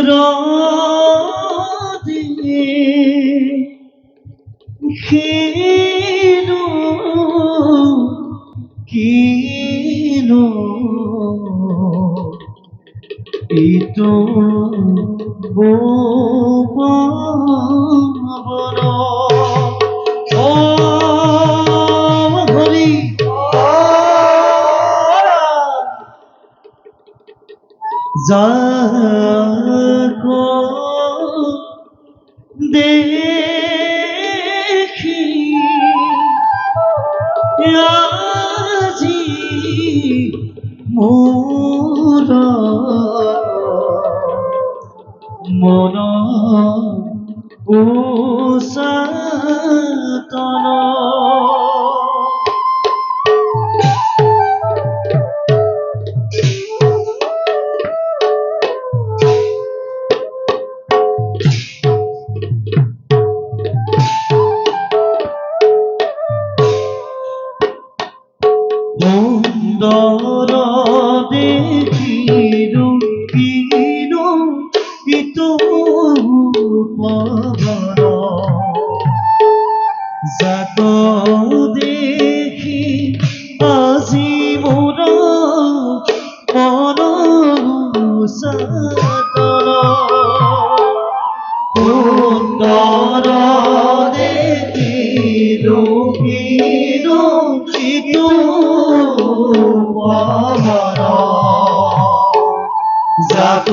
রাধে খেলো কিনো ইতো গোপাবন ও হরি যাকো দেখি আজি মোর মন উষাতন সুন্দর দেখিরু কিনো ইতো পবন যাক দেখি আজি মোর মন উষাতন সুন্দর দেখিরু কিনো ইতো পবন যাক